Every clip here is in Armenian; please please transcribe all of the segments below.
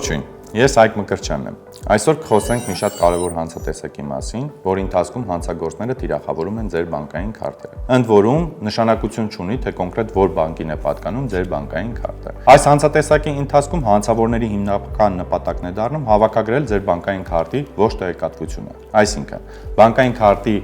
Ողջույն, ես Հայկ Մկրտչյանն եմ։ Այսօր կխոսենք մի շատ կարևոր հանցատեսակի մասին, որի ընթացքում հանցագործները թիրախավորում են ձեր բանկային քարտերը։ Ընդ որում, նշանակություն չունի, թե կոնկրետ որ բանկին է պատկանում ձեր բանկային քարտը։ Այս հանցատեսակի ընթացքում հանցավորների հիմնական նպատակն է դառնում հավաքագրել ձեր բանկային քարտի ողջ տեղեկատվությունը։ Այսինքն, բանկային քարտի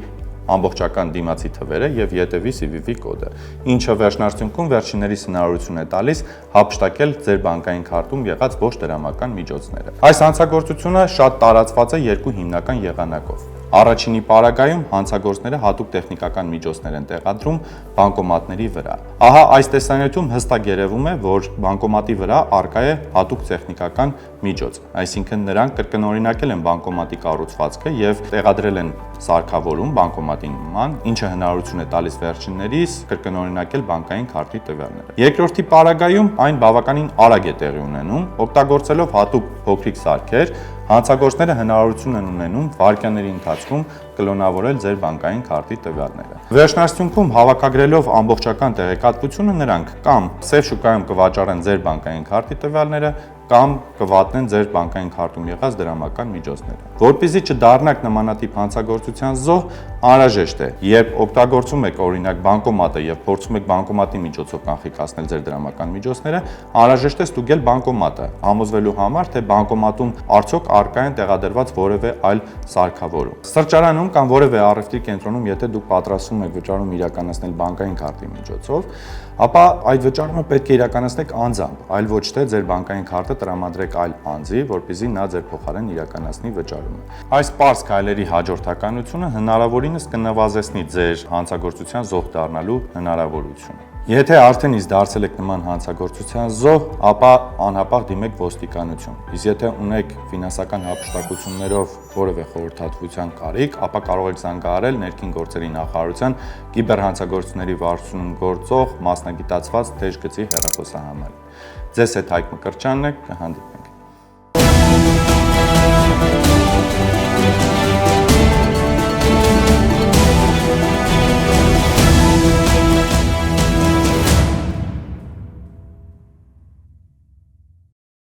ամբողջական դիմացի թվերը եւ ԵՏՎ CVV կոդը, ինչը վերջնարդյունքում վերջիններիս հնարավորություն է տալիս հափշտակել ձեր բանկային քարտում եղած ողջ դրամական միջոցները։ Այս հանցագործությունը շատ տարածված է երկու հիմնական եղանակով։ Առաջինի պարագայում հանցագործները հատուկ տեխնիկական միջոցներ են տեղադրում բանկոմատների վրա։ Ահա այս տեսանյութում հստակ երևում է, որ բանկոմատի վրա առկա է հատուկ տեխնիկական միջոց, այսինքն նրանք կրկնօրինակել են բանկոմատի կառուցվածքը եւ տեղադրել են սարքավորում բանկոմատի նման, ինչը հնարավորություն է տալիս վերջիններիս կրկնօրինակել բանկային քարտի տվյալները։ Երկրորդի պարագայում այն բավականին արագ է տեղի ունենում, օգտագործելով հատուկ փոքրիկ սարքեր, հանցագործները հնարավորություն են ունենում վայրկյանների ընթացքում կլոնավորել ձեր բանկային քարտի տվյալները։ Վերջնարդյունքում հավաքագրելով ամբողջական տեղեկատվությունը նրանք կամ սև շուկայում կվաճառեն ձեր բանկային քարտի տվյալները կամ կվատնեն ձեր բանկային քարտում եղած դրամական միջոցները։ Որպեսզի չդառնաք նմանատիպ հանցագործության զոհ, անհրաժեշտ է, երբ օգտագործում եք օրինակ բանկոմատը եւ փորձում եք բանկոմատի միջոցով կանխիկացնել ձեր դրամական միջոցները, անհրաժեշտ է ստուգել բանկոմատը, համոզվելու համար, թե բանկոմատում արդյոք առկա են տեղադրված որևէ այլ սարքավորում։ Սրճարանում կամ որևէ առևտրի կենտրոնում, եթե դուք պատրաստվում եք վճարում իրականացնել բանկային քարտի միջոցով, ապա այդ վճարումը պետք է իրականացնեք անձամբ, այլ ոչ թե ձեր բանկային քարտը տրամադրեք այլ անձի, որպեսզի նա ձեր փոխարեն իրականացնի վճարումը։ Այս պարզ քայլերի հաջորդականությունը հնարավորինս կնվազեցնի ձեր հանցագործության զոհ դառնալու հնարավորությունը։ Եթե արդեն իսկ դարձել եք նման հանցագործության զոհ, ապա անհապաղ դիմեք ոստիկանություն։ Իսկ եթե ունեք ֆինանսական հափշտակություններով որևէ խորհրդատվության կարիք, ապա կարող եք զանգահարել Ներքին գործերի նախարարության կիբերհանցագործությունների վարչությունում գործող մասնագիտացված թեժ գծի հեռախոսահամարին։ Ձեզ հետ Հայկ Մկրտչյանն է, կհանդիպենք։